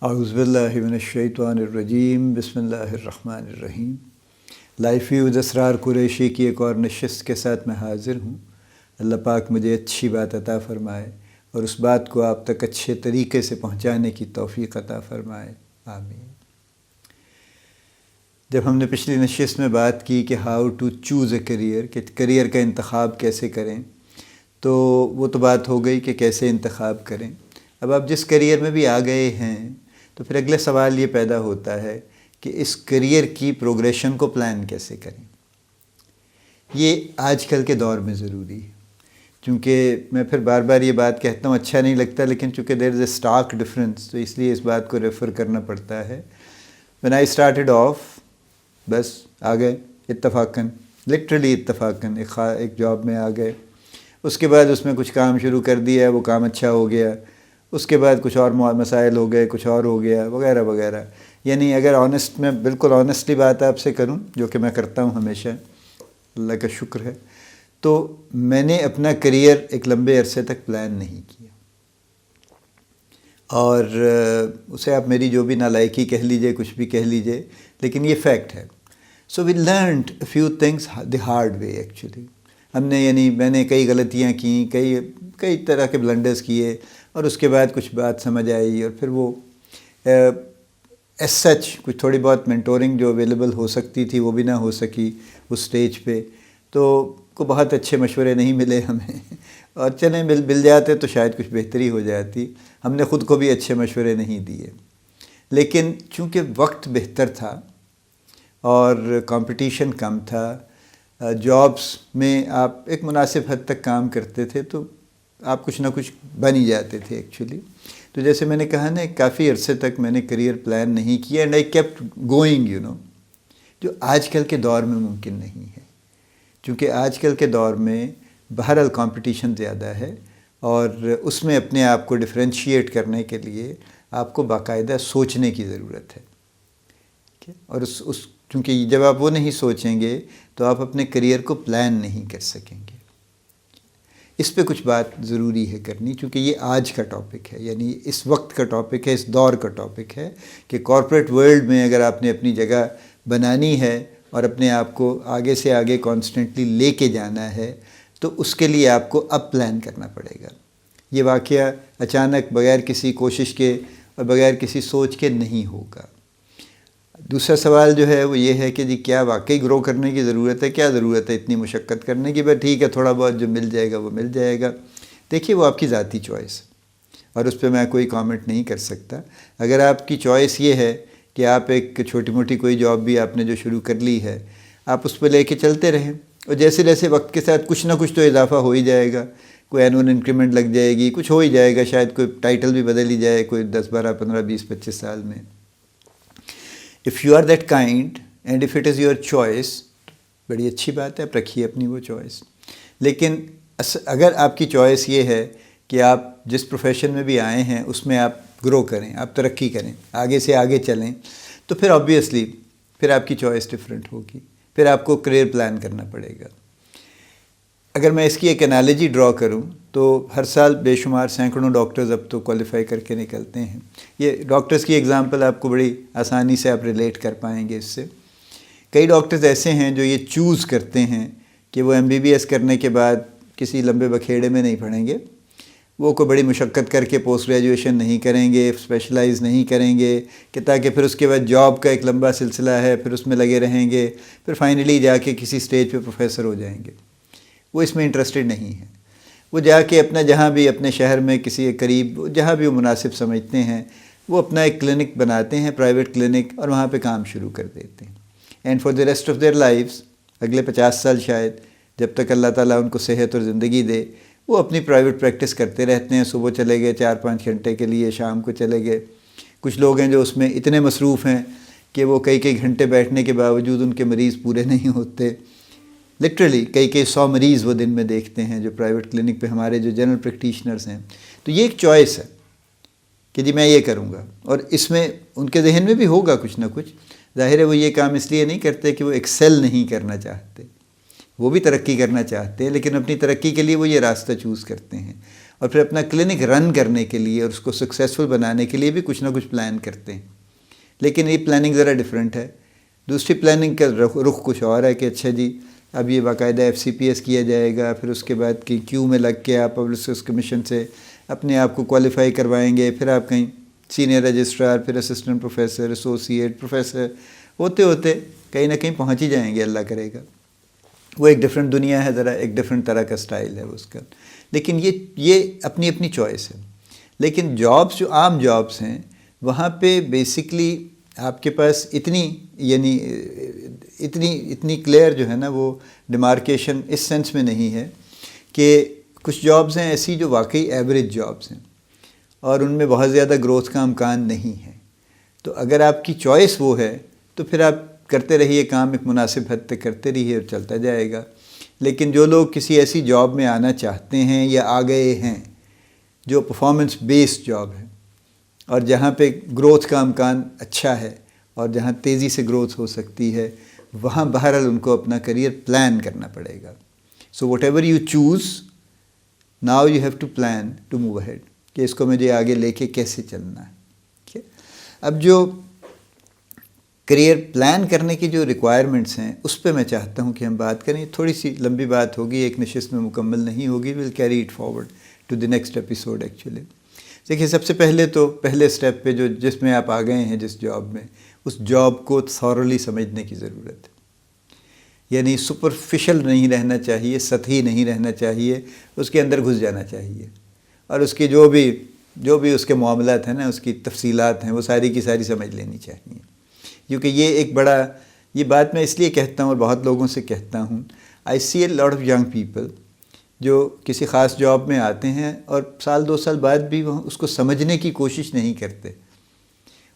اعوذ باللہ من الشیطان الرجیم، بسم اللہ الرحمن الرحیم۔ لائف ویوز اسرار قریشی کی ایک اور نشست کے ساتھ میں حاضر ہوں۔ اللہ پاک مجھے اچھی بات عطا فرمائے اور اس بات کو آپ تک اچھے طریقے سے پہنچانے کی توفیق عطا فرمائے، آمین۔ جب ہم نے پچھلی نشست میں بات کی کہ how to choose a career, کہ کیریئر کا انتخاب کیسے کریں، تو وہ تو بات ہو گئی کہ کیسے انتخاب کریں۔ اب آپ جس کیریئر میں بھی آ گئے ہیں تو پھر اگلے سوال یہ پیدا ہوتا ہے کہ اس کیریئر کی پروگریشن کو پلان کیسے کریں۔ یہ آج کل کے دور میں ضروری ہے، چونکہ میں پھر بار بار یہ بات کہتا ہوں، اچھا نہیں لگتا، لیکن چونکہ دیر از اے اسٹارک ڈفرینس، تو اس لیے اس بات کو ریفر کرنا پڑتا ہے۔ when I started off، بس آ گئے اتفاقاً، لٹرلی اتفاقاً ایک جاب میں آ گئے، اس کے بعد اس میں کچھ کام شروع کر دیا، وہ کام اچھا ہو گیا، اس کے بعد کچھ اور مسائل ہو گئے، کچھ اور ہو گیا وغیرہ وغیرہ۔ یعنی اگر آنیسٹ، میں بالکل آنیسٹلی بات آپ سے کروں، جو کہ میں کرتا ہوں ہمیشہ، اللہ کا شکر ہے، تو میں نے اپنا کیریئر ایک لمبے عرصے تک پلان نہیں کیا، اور اسے آپ میری جو بھی نالائکی کہہ لیجئے، کچھ بھی کہہ لیجئے، لیکن یہ فیکٹ ہے۔ So we learned a few things the hard way actually. ہم نے، یعنی میں نے کئی غلطیاں کیں، کئی طرح کے بلنڈرز کیے، اور اس کے بعد کچھ بات سمجھ آئی، اور پھر وہ ایس سچ کچھ تھوڑی بہت مینٹورنگ جو اویلیبل ہو سکتی تھی وہ بھی نہ ہو سکی اس سٹیج پہ، تو بہت اچھے مشورے نہیں ملے ہمیں، اور چلیں مل جاتے تو شاید کچھ بہتری ہو جاتی۔ ہم نے خود کو بھی اچھے مشورے نہیں دیے، لیکن چونکہ وقت بہتر تھا اور کمپٹیشن کم تھا، جابس میں آپ ایک مناسب حد تک کام کرتے تھے تو آپ کچھ نہ کچھ بن ہی جاتے تھے ایکچولی۔ تو جیسے میں نے کہا نا، کافی عرصے تک میں نے کیریئر پلان نہیں کیا، اینڈ آئی کیپٹ گوئنگ، جو آج کل کے دور میں ممکن نہیں ہے، چونکہ آج کل کے دور میں بہرحال کمپٹیشن زیادہ ہے، اور اس میں اپنے آپ کو ڈفرینشیٹ کرنے کے لیے آپ کو باقاعدہ سوچنے کی ضرورت ہے، اور چونکہ جب آپ وہ نہیں سوچیں گے تو آپ اپنے کیریئر کو پلان نہیں کر سکیں گے۔ اس پہ کچھ بات ضروری ہے کرنی، چونکہ یہ آج کا ٹاپک ہے، یعنی اس وقت کا ٹاپک ہے، اس دور کا ٹاپک ہے کہ کارپوریٹ ورلڈ میں اگر آپ نے اپنی جگہ بنانی ہے اور اپنے آپ کو آگے سے آگے کانسٹنٹلی لے کے جانا ہے، تو اس کے لیے آپ کو اب پلان کرنا پڑے گا۔ یہ واقعہ اچانک بغیر کسی کوشش کے اور بغیر کسی سوچ کے نہیں ہوگا۔ دوسرا سوال جو ہے وہ یہ ہے کہ جی کیا واقعی گرو کرنے کی ضرورت ہے؟ کیا ضرورت ہے اتنی مشقت کرنے کی؟ بس ٹھیک ہے، تھوڑا بہت جو مل جائے گا وہ مل جائے گا۔ دیکھیے، وہ آپ کی ذاتی چوائس ہے، اور اس پہ میں کوئی کامنٹ نہیں کر سکتا۔ اگر آپ کی چوائس یہ ہے کہ آپ ایک چھوٹی موٹی کوئی جاب بھی آپ نے جو شروع کر لی ہے، آپ اس پہ لے کے چلتے رہیں، اور جیسے جیسے وقت کے ساتھ کچھ نہ کچھ تو اضافہ ہو ہی جائے گا، کوئی اینول انکریمنٹ لگ جائے گی، کچھ ہو ہی جائے گا، شاید کوئی ٹائٹل بھی بدل ہی جائے کوئی 10 12 15 20 25 سال میں۔ if you are that kind and if it is your choice، بڑی اچھی بات ہے، آپ رکھیے اپنی وہ چوائس۔ لیکن اگر آپ کی چوائس یہ ہے کہ آپ جس پروفیشن میں بھی آئے ہیں اس میں آپ گرو کریں، آپ ترقی کریں، آگے سے آگے چلیں، تو پھر آبویسلی پھر آپ کی چوائس ڈفرینٹ ہوگی، پھر آپ کو کیریئر پلان کرنا پڑے گا۔ اگر میں اس کی ایک انالوجی ڈرا کروں تو ہر سال بے شمار سینکڑوں ڈاکٹرز اب تو کوالیفائی کر کے نکلتے ہیں۔ یہ ڈاکٹرز کی ایگزامپل آپ کو بڑی آسانی سے آپ ریلیٹ کر پائیں گے اس سے۔ کئی ڈاکٹرز ایسے ہیں جو یہ چوز کرتے ہیں کہ وہ MBBS کرنے کے بعد کسی لمبے بکھیڑے میں نہیں پڑھیں گے، وہ کوئی بڑی مشقت کر کے پوسٹ گریجویشن نہیں کریں گے، اسپیشلائز نہیں کریں گے، کہ تاکہ پھر اس کے بعد جاب کا ایک لمبا سلسلہ ہے، پھر اس میں لگے رہیں گے، پھر فائنلی جا کے کسی سٹیج پہ پروفیسر ہو جائیں گے۔ وہ اس میں انٹرسٹڈ نہیں ہے۔ وہ جا کے اپنا جہاں بھی اپنے شہر میں کسی ایک قریب جہاں بھی وہ مناسب سمجھتے ہیں، وہ اپنا ایک کلینک بناتے ہیں، پرائیویٹ کلینک، اور وہاں پہ کام شروع کر دیتے ہیں۔ And for the rest of their lives, اگلے 50 سال شاید، جب تک اللہ تعالیٰ ان کو صحت اور زندگی دے، وہ اپنی پرائیویٹ پریکٹس کرتے رہتے ہیں۔ صبح چلے گئے 4 5 گھنٹے کے لیے، شام کو چلے گئے۔ کچھ لوگ ہیں جو اس میں اتنے مصروف ہیں کہ وہ کئی گھنٹے بیٹھنے کے باوجود ان کے مریض پورے نہیں ہوتے۔ لٹرلی کئی 100 مریض وہ دن میں دیکھتے ہیں جو پرائیویٹ کلینک پہ ہمارے جو جنرل پریکٹیشنرز ہیں۔ تو یہ ایک چوائس ہے کہ جی میں یہ کروں گا، اور اس میں ان کے ذہن میں بھی ہوگا کچھ نہ کچھ۔ ظاہر ہے وہ یہ کام اس لیے نہیں کرتے کہ وہ ایکسل نہیں کرنا چاہتے، وہ بھی ترقی کرنا چاہتے ہیں، لیکن اپنی ترقی کے لیے وہ یہ راستہ چوز کرتے ہیں۔ اور پھر اپنا کلینک رن کرنے کے لیے اور اس کو سکسیزفل بنانے کے لیے بھی کچھ نہ کچھ پلان کرتے ہیں. لیکن یہ پلاننگ ذرا ڈفرینٹ ہے. دوسری پلاننگ کا رخ کچھ اور ہے کہ اچھا جی اب یہ باقاعدہ FCPS کیا جائے گا, پھر اس کے بعد کہ کیو میں لگ کے آپ پبلک سروس کمیشن سے اپنے آپ کو کوالیفائی کروائیں گے, پھر آپ کہیں سینئر رجسٹرار, پھر اسسٹنٹ پروفیسر, ایسوسیٹ پروفیسر ہوتے ہوتے کہیں نہ کہیں پہنچ ہی جائیں گے, اللہ کرے گا. وہ ایک ڈفرینٹ دنیا ہے, ذرا ایک ڈفرینٹ طرح کا سٹائل ہے اس کا. لیکن یہ اپنی اپنی چوائس ہے. لیکن جابس جو عام جابس ہیں وہاں پہ بیسکلی آپ کے پاس اتنی کلیئر جو ہے نا وہ ڈیمارکیشن اس سینس میں نہیں ہے کہ کچھ جابس ہیں ایسی جو واقعی ایوریج جابس ہیں اور ان میں بہت زیادہ گروتھ کا امکان نہیں ہے. تو اگر آپ کی چوائس وہ ہے تو پھر آپ کرتے رہیے کام, ایک مناسب حد تک کرتے رہیے اور چلتا جائے گا. لیکن جو لوگ کسی ایسی جاب میں آنا چاہتے ہیں یا آ گئے ہیں جو پرفارمنس بیسڈ جاب ہے اور جہاں پہ گروتھ کا امکان اچھا ہے اور جہاں تیزی سے گروتھ ہو سکتی ہے, وہاں بہرحال ان کو اپنا کریئر پلان کرنا پڑے گا. So whatever you choose now you have to plan to move ahead کہ اس کو مجھے آگے لے کے کیسے چلنا ہے. ٹھیک ہے, اب جو کریئر پلان کرنے کی جو ریکوائرمنٹس ہیں اس پہ میں چاہتا ہوں کہ ہم بات کریں. تھوڑی سی لمبی بات ہوگی, ایک نشست میں مکمل نہیں ہوگی. We'll carry it forward to the next episode. Actually دیکھیے سب سے پہلے تو پہلے سٹیپ پہ جس میں آپ آ گئے ہیں جس جاب میں, اس جاب کو تھورلی سمجھنے کی ضرورت ہے. یعنی سپرفیشل نہیں رہنا چاہیے, سطحی نہیں رہنا چاہیے, اس کے اندر گھس جانا چاہیے اور اس کے جو بھی اس کے معاملات ہیں نا, اس کی تفصیلات ہیں, وہ ساری کی ساری سمجھ لینی چاہیے. کیونکہ یہ بات میں اس لیے کہتا ہوں اور بہت لوگوں سے کہتا ہوں, آئی سی اے لاٹ آف ینگ پیپل جو کسی خاص جاب میں آتے ہیں اور سال 2 سال بعد بھی وہ اس کو سمجھنے کی کوشش نہیں کرتے.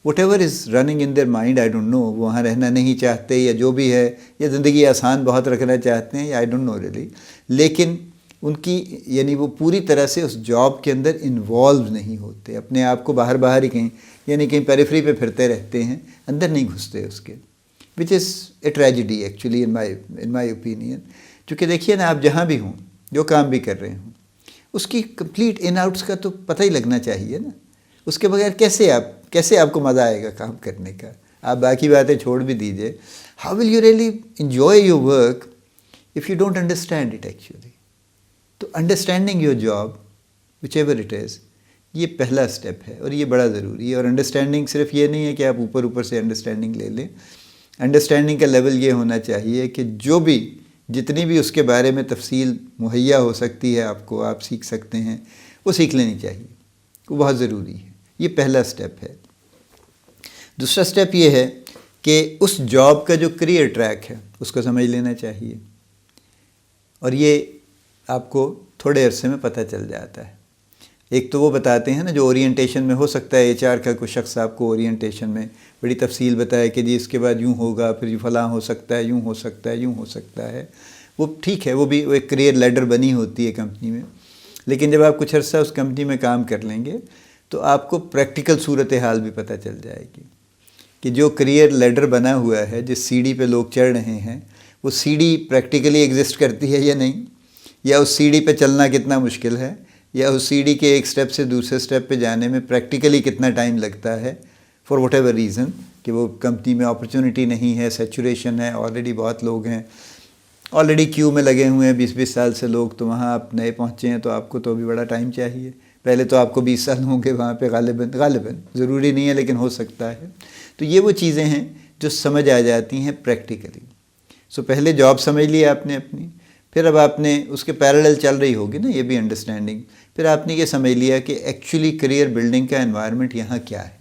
Whatever is running in their mind, I don't know, وہ وہاں رہنا نہیں چاہتے یا جو بھی ہے, یا زندگی آسان بہت رکھنا چاہتے ہیں, یا آئی ڈونٹ نو ریلی. لیکن ان کی یعنی وہ پوری طرح سے اس جاب کے اندر انوالو نہیں ہوتے, اپنے آپ کو باہر ہی کہیں یعنی کہیں پیریفری پہ پھرتے رہتے ہیں, اندر نہیں گھستے اس کے, which is a tragedy actually in my opinion. چونکہ دیکھیے نا, آپ جہاں بھی ہوں, جو کام بھی کر رہے ہوں, اس کی کمپلیٹ ان آؤٹس کا تو پتہ ہی لگنا چاہیے نا. اس کے بغیر کیسے آپ کو مزہ آئے گا کام کرنے کا. آپ باقی باتیں چھوڑ بھی دیجئے, how will you really enjoy your work if you don't understand it actually. تو understanding your job whichever it is, یہ پہلا سٹیپ ہے اور یہ بڑا ضروری ہے. اور انڈرسٹینڈنگ صرف یہ نہیں ہے کہ آپ اوپر سے انڈرسٹینڈنگ لے لیں. انڈرسٹینڈنگ کا لیول یہ ہونا چاہیے کہ جتنی بھی اس کے بارے میں تفصیل مہیا ہو سکتی ہے آپ کو, آپ سیکھ سکتے ہیں, وہ سیکھ لینی چاہیے. وہ بہت ضروری ہے. یہ پہلا سٹیپ ہے. دوسرا سٹیپ یہ ہے کہ اس جاب کا جو کریئر ٹریک ہے اس کو سمجھ لینا چاہیے. اور یہ آپ کو تھوڑے عرصے میں پتہ چل جاتا ہے. ایک تو وہ بتاتے ہیں نا جو اورینٹیشن میں ہو سکتا ہے, HR کا کوئی شخص آپ کو اورینٹیشن میں بڑی تفصیل بتائے کہ جی اس کے بعد یوں ہوگا, پھر فلاں ہو سکتا ہے, یوں ہو سکتا ہے, یوں ہو سکتا ہے. وہ ٹھیک ہے, وہ بھی ایک کریئر لیڈر بنی ہوتی ہے کمپنی میں. لیکن جب آپ کچھ عرصہ اس کمپنی میں کام کر لیں گے تو آپ کو پریکٹیکل صورتحال بھی پتہ چل جائے گی کہ جو کریئر لیڈر بنا ہوا ہے, جس سیڑھی پہ لوگ چڑھ رہے ہیں, وہ سیڑھی پریکٹیکلی ایگزسٹ کرتی ہے یا نہیں, یا اس سیڑھی پہ چلنا کتنا مشکل ہے, یا اس سیڑھی کے ایک سٹیپ سے دوسرے سٹیپ پہ جانے میں پریکٹیکلی کتنا ٹائم لگتا ہے, فار واٹ ایور ریزن, کہ وہ کمپنی میں اپرچونٹی نہیں ہے, سیچوریشن ہے, آلریڈی بہت لوگ ہیں, آلریڈی کیو میں لگے ہوئے ہیں 20 سال سے لوگ, تو وہاں آپ نئے پہنچے ہیں تو آپ کو تو ابھی بڑا ٹائم چاہیے. پہلے تو آپ کو 20 سال ہوں گے وہاں پہ غالباً ضروری نہیں ہے لیکن ہو سکتا ہے. تو یہ وہ چیزیں ہیں جو سمجھ آ جاتی ہیں پریکٹیکلی. سو پہلے جاب سمجھ لی آپ نے اپنی, پھر اب آپ نے اس کے پیرالل چل رہی ہوگی نا یہ بھی انڈرسٹینڈنگ, پھر آپ نے یہ سمجھ لیا کہ ایکچولی کریئر بلڈنگ کا انوائرمنٹ یہاں کیا ہے,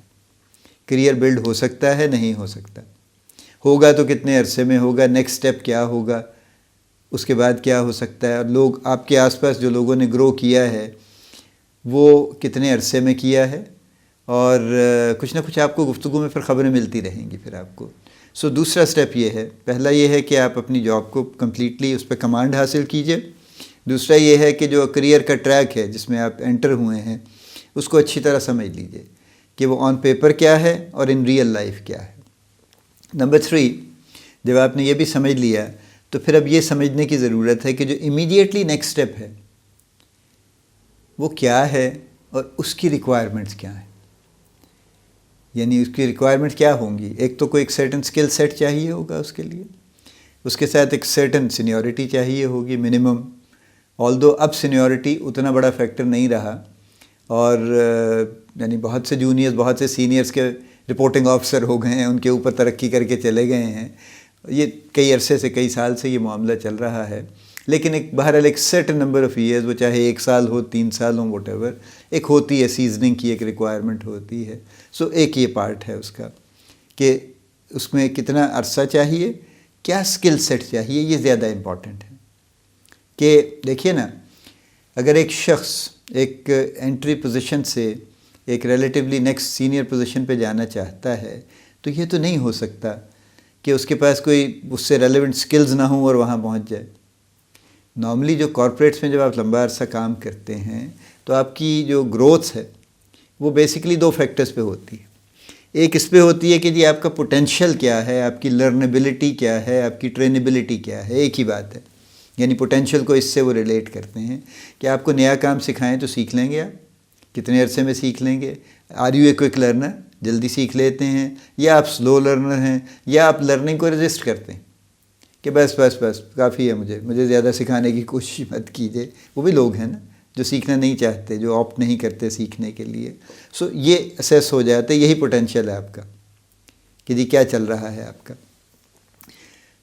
کریئر بلڈ ہو سکتا ہے نہیں ہو سکتا, ہوگا تو کتنے عرصے میں ہوگا, نیکسٹ سٹیپ کیا ہوگا, اس کے بعد کیا ہو سکتا ہے, اور لوگ آپ کے آس پاس جو لوگوں نے گرو کیا ہے وہ کتنے عرصے میں کیا ہے, اور کچھ نہ کچھ آپ کو گفتگو میں پھر خبریں ملتی رہیں گی پھر آپ کو. سو دوسرا سٹیپ یہ ہے, پہلا یہ ہے کہ آپ اپنی جاب کو کمپلیٹلی اس پہ کمانڈ حاصل کیجئے. دوسرا یہ ہے کہ جو کریئر کا ٹریک ہے جس میں آپ انٹر ہوئے ہیں اس کو اچھی طرح سمجھ لیجئے کہ وہ آن پیپر کیا ہے اور ان ریئل لائف کیا ہے. نمبر 3, جب آپ نے یہ بھی سمجھ لیا تو پھر اب یہ سمجھنے کی ضرورت ہے کہ جو امیڈیٹلی نیکسٹ سٹیپ ہے وہ کیا ہے اور اس کی ریکوائرمنٹس کیا ہیں. یعنی اس کی ریکوائرمنٹ کیا ہوں گی. ایک تو کوئی ایک سرٹن اسکل سیٹ چاہیے ہوگا اس کے لیے، اس کے ساتھ ایک سرٹن سینیورٹی چاہیے ہوگی منیمم. آلدو اب سینیورٹی اتنا بڑا فیکٹر نہیں رہا، اور یعنی بہت سے جونیئرز بہت سے سینئرز کے رپورٹنگ آفیسر ہو گئے ہیں، ان کے اوپر ترقی کر کے چلے گئے ہیں. یہ کئی عرصے سے کئی سال سے یہ معاملہ چل رہا ہے. لیکن ایک بہرحال ایک سرٹن نمبر آف ایئرز، وہ چاہے 1 سال ہو 3 سال ہوں واٹ ایور، ایک ہوتی ہے سیزننگ کی ایک ریکوائرمنٹ ہوتی ہے. سو ایک یہ پارٹ ہے اس کا کہ اس میں کتنا عرصہ چاہیے، کیا اسکل سیٹ چاہیے. یہ زیادہ امپورٹنٹ ہے کہ دیکھیے نا، اگر ایک شخص ایک انٹری پوزیشن سے ایک ریلیٹیولی نیکسٹ سینئر پوزیشن پہ جانا چاہتا ہے، تو یہ تو نہیں ہو سکتا کہ اس کے پاس کوئی اس سے ریلیونٹ سکلز نہ ہوں اور وہاں پہنچ جائے. نارملی جو کارپوریٹس میں جب آپ لمبا عرصہ کام کرتے ہیں تو آپ کی جو گروتھ ہے وہ بیسیکلی 2 فیکٹرز پہ ہوتی ہے. ایک اس پہ ہوتی ہے کہ جی آپ کا پوٹینشیل کیا ہے، آپ کی لرنیبلٹی کیا ہے، آپ کی ٹرینیبلٹی کیا ہے. ایک ہی بات ہے. یعنی پوٹینشیل کو اس سے وہ ریلیٹ کرتے ہیں کہ آپ کو نیا کام سکھائیں تو سیکھ لیں گے، آپ کتنے عرصے میں سیکھ لیں گے. Are you a quick learner, جلدی سیکھ لیتے ہیں، یا آپ سلو لرنر ہیں، یا آپ لرننگ کو رجسٹ کرتے ہیں کہ بس کافی ہے، مجھے زیادہ سکھانے کی کوشش مت کیجیے. وہ بھی لوگ ہیں نا جو سیکھنا نہیں چاہتے، جو آپٹ نہیں کرتے سیکھنے کے لیے. سو یہ اسیس ہو جاتا ہے، یہی پوٹینشیل ہے آپ کا کہ جی کیا چل رہا ہے آپ کا.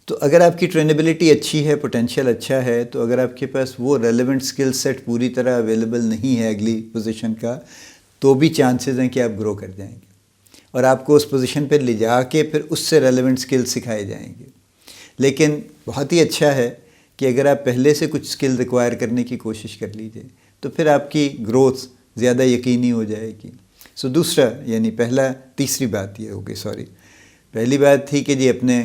تو اگر آپ کی ٹرینیبلٹی اچھی ہے، پوٹینشیل اچھا ہے، تو اگر آپ کے پاس وہ ریلیونٹ اسکل سیٹ پوری طرح اویلیبل نہیں ہے اگلی پوزیشن کا، تو بھی چانسز ہیں کہ آپ گرو کر جائیں گے اور آپ کو اس پوزیشن پہ لے جا کے پھر اس سے ریلیونٹ اسکل سکھائے جائیں گے. لیکن بہت ہی اچھا ہے کہ اگر آپ پہلے سے کچھ اسکل ریکوائر کرنے کی کوشش کر لیجئے تو پھر آپ کی گروتھ زیادہ یقینی ہو جائے گی. سو دوسرا، یعنی تیسری بات یہ ہوگی، پہلی بات تھی کہ جی اپنے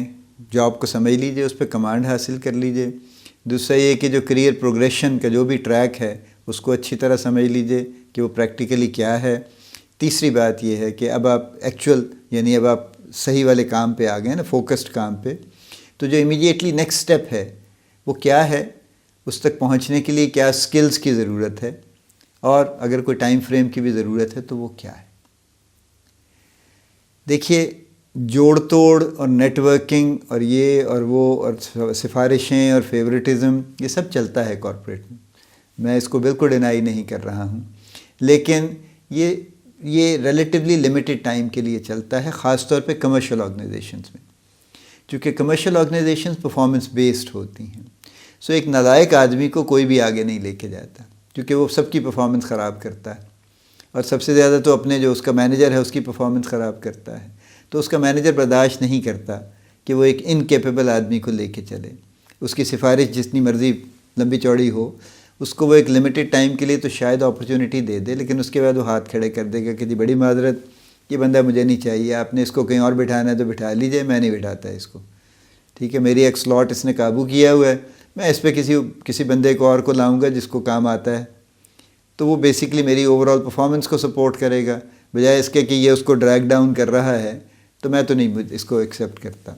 جاب کو سمجھ لیجئے، اس پہ کمانڈ حاصل کر لیجئے. دوسرا یہ کہ جو کریئر پروگریشن کا جو بھی ٹریک ہے اس کو اچھی طرح سمجھ لیجئے کہ وہ پریکٹیکلی کیا ہے. تیسری بات یہ ہے کہ اب آپ ایکچول، یعنی اب آپ صحیح والے کام پہ آ گئے نا، فوکسڈ کام پہ، تو جو امیڈیٹلی نیکسٹ سٹیپ ہے وہ کیا ہے، اس تک پہنچنے کے لیے کیا سکلز کی ضرورت ہے، اور اگر کوئی ٹائم فریم کی بھی ضرورت ہے تو وہ کیا ہے. دیکھیے، جوڑ توڑ اور نیٹ ورکنگ اور یہ اور وہ اور سفارشیں اور فیوریٹزم، یہ سب چلتا ہے کارپوریٹ میں، میں اس کو بالکل ڈینائی نہیں کر رہا ہوں. لیکن یہ ریلیٹیولی لمیٹڈ ٹائم کے لیے چلتا ہے، خاص طور پہ کمرشل آرگنائزیشنز میں، چونکہ کمرشل آرگنائزیشنز پرفارمنس بیسڈ ہوتی ہیں. سو ایک نالائق آدمی کو کوئی بھی آگے نہیں لے کے جاتا، کیونکہ وہ سب کی پرفارمنس خراب کرتا ہے، اور سب سے زیادہ تو اپنے جو اس کا مینیجر ہے اس کی پرفارمنس خراب کرتا ہے. تو اس کا مینیجر برداشت نہیں کرتا کہ وہ ایک انکیپیبل آدمی کو لے کے چلے. اس کی سفارش جتنی مرضی لمبی چوڑی ہو، اس کو وہ ایک لمیٹڈ ٹائم کے لیے تو شاید اپرچونٹی دے دے، لیکن اس کے بعد وہ ہاتھ کھڑے کر دے گا کہ جی بڑی معذرت، یہ بندہ مجھے نہیں چاہیے، آپ نے اس کو کہیں اور بٹھانا ہے تو بٹھا لیجئے، میں نہیں بٹھاتا اس کو. ٹھیک ہے، میری ایک سلاٹ اس نے قابو کیا ہوا ہے، میں اس پہ کسی بندے کو اور کو لاؤں گا جس کو کام آتا ہے، تو وہ بیسکلی میری اوور آل پرفارمنس کو سپورٹ کرے گا، بجائے اس کے کہ یہ اس کو ڈریگ ڈاؤن کر رہا ہے. تو میں تو نہیں اس کو ایکسیپٹ کرتا.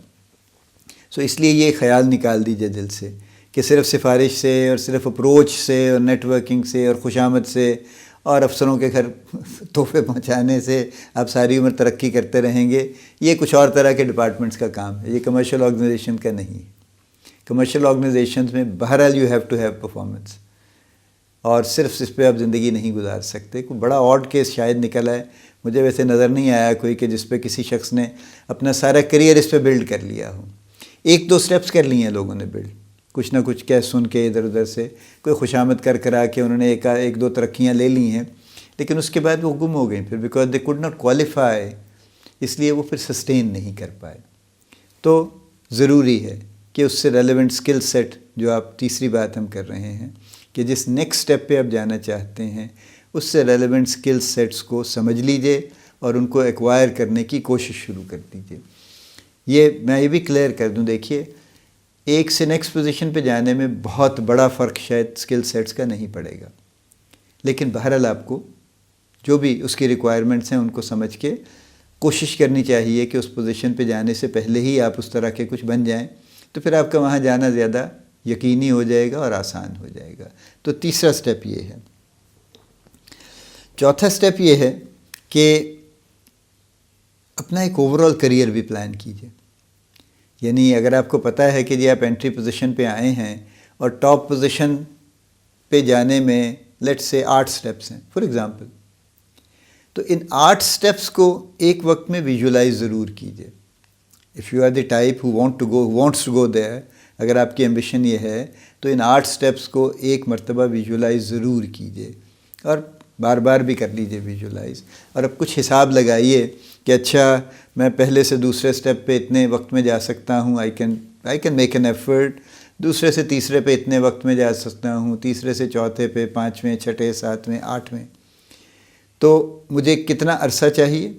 سو اس لیے یہ خیال نکال دیجئے دل سے کہ صرف سفارش سے اور صرف اپروچ سے اور نیٹ ورکنگ سے اور خوشامد سے اور افسروں کے گھر تحفے پہنچانے سے آپ ساری عمر ترقی کرتے رہیں گے. یہ کچھ اور طرح کے ڈپارٹمنٹس کا کام ہے، یہ کمرشل آرگنائزیشن کا نہیں ہے. کمرشل آرگنائزیشنز میں بہرحال you have to have performance, اور صرف اس پہ آپ زندگی نہیں گزار سکتے. کوئی بڑا آڈ کیس شاید نکل آئے، مجھے ویسے نظر نہیں آیا کوئی کہ جس پہ کسی شخص نے اپنا سارا کریئر اس پہ بلڈ کر لیا ہو. 1-2 سٹیپس کر لیے ہیں لوگوں نے بلڈ، کچھ نہ کچھ کہہ سن کے ادھر ادھر سے کوئی خوشامد کرا کے انہوں نے 1-2 ترقیاں لے لی ہیں، لیکن اس کے بعد وہ گم ہو گئیں پھر، because they could not qualify, اس لیے وہ پھر سسٹین نہیں کر پائے. تو ضروری ہے کہ اس سے ریلیونٹ اسکل سیٹ، جو آپ تیسری بات ہم کر رہے ہیں کہ جس نیکسٹ سٹیپ پہ آپ جانا چاہتے ہیں، اس سے ریلیونٹ اسکل سیٹس کو سمجھ لیجئے اور ان کو ایکوائر کرنے کی کوشش شروع کر دیجئے. میں یہ بھی کلیئر کر دوں، دیکھیے، ایک سے نیکسٹ پوزیشن پہ جانے میں بہت بڑا فرق شاید اسکل سیٹس کا نہیں پڑے گا، لیکن بہرحال آپ کو جو بھی اس کی ریکوائرمنٹس ہیں ان کو سمجھ کے کوشش کرنی چاہیے کہ اس پوزیشن پہ جانے سے پہلے ہی آپ اس طرح کے کچھ بن جائیں، تو پھر آپ کا وہاں جانا زیادہ یقینی ہو جائے گا اور آسان ہو جائے گا. تو تیسرا سٹیپ یہ ہے. چوتھا سٹیپ یہ ہے کہ اپنا ایک اوور آل کریئر بھی پلان کیجیے. یعنی اگر آپ کو پتہ ہے کہ جی آپ انٹری پوزیشن پہ آئے ہیں اور ٹاپ پوزیشن پہ جانے میں لیٹس سے 8 سٹیپس ہیں فار ایگزامپل، تو ان 8 سٹیپس کو ایک وقت میں ویژولائز ضرور کیجیے. If you are the type wants to go there, اگر آپ کی ایمبیشن یہ ہے تو ان 8 سٹیپس کو ایک مرتبہ ویژولائز ضرور کیجیے اور بار بار بھی کر لیجیے ویژولائز. اور اب کچھ حساب لگائیے کہ اچھا میں پہلے سے دوسرے سٹیپ پہ اتنے وقت میں جا سکتا ہوں، I can make an effort. دوسرے سے تیسرے پہ اتنے وقت میں جا سکتا ہوں، تیسرے سے چوتھے پہ، 5ویں، 6، 7ویں، 8ویں. تو مجھے کتنا عرصہ چاہیے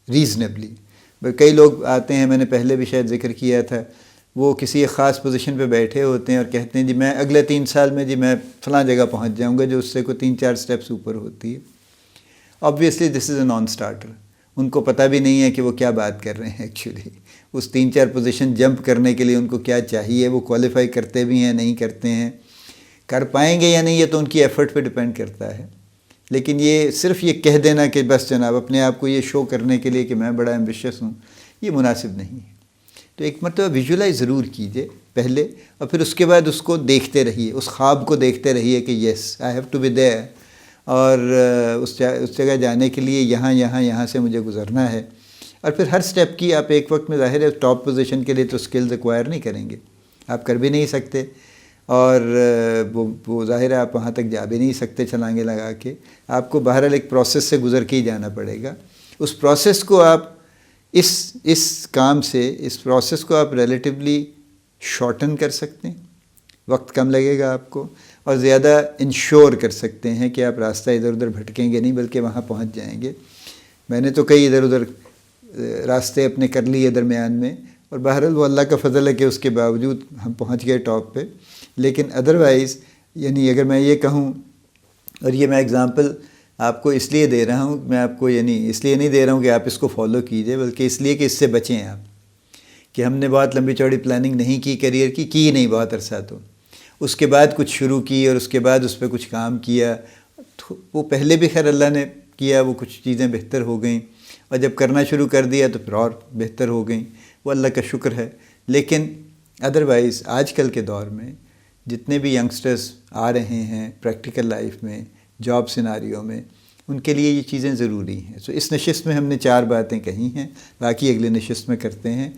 ریزنیبلی. کئی لوگ آتے ہیں، میں نے پہلے بھی شاید ذکر کیا تھا، وہ کسی ایک خاص پوزیشن پہ بیٹھے ہوتے ہیں اور کہتے ہیں جی میں اگلے 3 سال میں جی میں فلاں جگہ پہنچ جاؤں گا، جو اس سے کوئی 3-4 سٹیپس اوپر ہوتی ہے. Obviously this is a naan starter. ان کو پتہ بھی نہیں ہے کہ وہ کیا بات کر رہے ہیں ایکچولی. اس 3-4 پوزیشن جمپ کرنے کے لیے ان کو کیا چاہیے، وہ کوالیفائی کرتے بھی ہیں نہیں کرتے ہیں، کر پائیں گے یا نہیں، یہ تو ان کی ایفرٹ پہ ڈپینڈ کرتا ہے. لیکن یہ صرف یہ کہہ دینا کہ بس جناب اپنے آپ کو یہ شو کرنے کے لیے کہ میں بڑا ایمبیشس ہوں، یہ مناسب نہیں ہے. تو ایک مرتبہ ویژولائز ضرور کیجئے پہلے، اور پھر اس کے بعد اس کو دیکھتے رہیے، اس خواب کو دیکھتے رہیے کہ yes I have to be there, اور اس جگہ جانے کے لیے یہاں سے مجھے گزرنا ہے. اور پھر ہر سٹیپ کی آپ ایک وقت میں ظاہر ہے ٹاپ پوزیشن کے لیے تو سکلز ایکوائر نہیں کریں گے، آپ کر بھی نہیں سکتے، اور وہ ظاہر ہے آپ وہاں تک جا بھی نہیں سکتے چھلانگیں لگا کے. آپ کو بہرحال ایک پروسیس سے گزر کے ہی جانا پڑے گا. اس پروسیس کو آپ اس پروسیس کو آپ ریلیٹیولی شارٹن کر سکتے ہیں، وقت کم لگے گا آپ کو، اور زیادہ انشور کر سکتے ہیں کہ آپ راستہ ادھر ادھر بھٹکیں گے نہیں بلکہ وہاں پہنچ جائیں گے. میں نے تو کئی ادھر ادھر راستے اپنے کر لیے درمیان میں، اور بہرحال وہ اللہ کا فضل ہے کہ اس کے باوجود ہم پہنچ گئے ٹاپ پہ. لیکن ادروائز یعنی اگر میں یہ کہوں، اور یہ میں اگزامپل آپ کو اس لیے دے رہا ہوں، میں آپ کو یعنی اس لیے نہیں دے رہا ہوں کہ آپ اس کو فالو کیجئے، بلکہ اس لیے کہ اس سے بچیں آپ، کہ ہم نے بہت لمبی چوڑی پلاننگ نہیں کی کیریئر کی نہیں بہت عرصہ، تو اس کے بعد کچھ شروع کی اور اس کے بعد اس پہ کچھ کام کیا. وہ پہلے بھی خیر اللہ نے کیا، وہ کچھ چیزیں بہتر ہو گئیں، اور جب کرنا شروع کر دیا تو پھر اور بہتر ہو گئیں، وہ اللہ کا شکر ہے. لیکن ادروائز آج کل کے دور میں جتنے بھی ینگسٹرز آ رہے ہیں پریکٹیکل لائف میں، جاب سیناریو میں، ان کے لیے یہ چیزیں ضروری ہیں. سو اس نشست میں ہم نے 4 باتیں کہی ہیں، باقی اگلے نشست میں کرتے ہیں.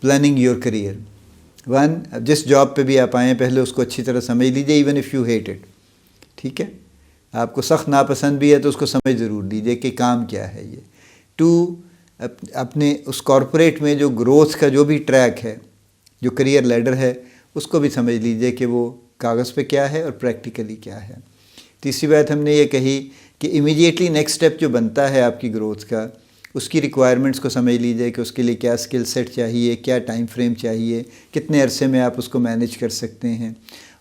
Planning your career. 1، جس جاب پہ بھی آپ آئیں پہلے اس کو اچھی طرح سمجھ لیجئے، even if you hate it. ٹھیک ہے، آپ کو سخت ناپسند بھی ہے تو اس کو سمجھ ضرور لیجئے کہ کام کیا ہے یہ. 2، اپنے اس کارپوریٹ میں جو گروتھ کا جو بھی ٹریک ہے، جو کریئر لیڈر ہے، اس کو بھی سمجھ لیجئے کہ وہ کاغذ پہ کیا ہے اور پریکٹیکلی کیا ہے. تیسری بات ہم نے یہ کہی کہ امیڈیٹلی نیکسٹ سٹیپ جو بنتا ہے آپ کی گروتھ کا، اس کی ریکوائرمنٹس کو سمجھ لیجئے کہ اس کے لیے کیا سکل سیٹ چاہیے، کیا ٹائم فریم چاہیے، کتنے عرصے میں آپ اس کو مینیج کر سکتے ہیں.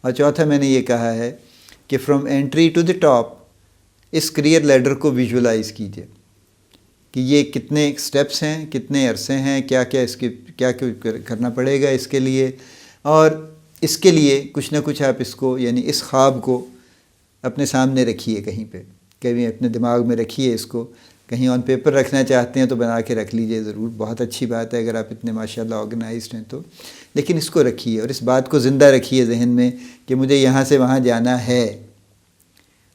اور چوتھا میں نے یہ کہا ہے کہ from entry to the top, اس کریئر لیڈر کو ویژولائز کیجئے کہ یہ کتنے سٹیپس ہیں، کتنے عرصے ہیں، کیا کرنا پڑے گا اس کے لیے. اور اس کے لیے کچھ نہ کچھ آپ اس کو یعنی اس خواب کو اپنے سامنے رکھیے، کہیں اپنے دماغ میں رکھیے. اس کو کہیں آن پیپر رکھنا چاہتے ہیں تو بنا کے رکھ لیجئے ضرور، بہت اچھی بات ہے اگر آپ اتنے ماشاءاللہ آرگنائزڈ ہیں تو. لیکن اس کو رکھیے اور اس بات کو زندہ رکھیے ذہن میں کہ مجھے یہاں سے وہاں جانا ہے،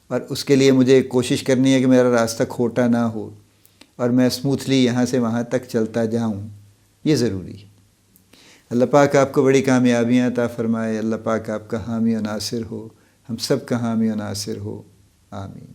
اور اس کے لیے مجھے کوشش کرنی ہے کہ میرا راستہ کھوٹا نہ ہو اور میں اسموتھلی یہاں سے وہاں تک چلتا جاؤں. یہ ضروری ہے. اللہ پاک آپ کو بڑی کامیابیاں عطا فرمائے. اللہ پاک آپ کا حامی و ناصر ہو، ہم سب کا حامی و ناصر ہو. آمین.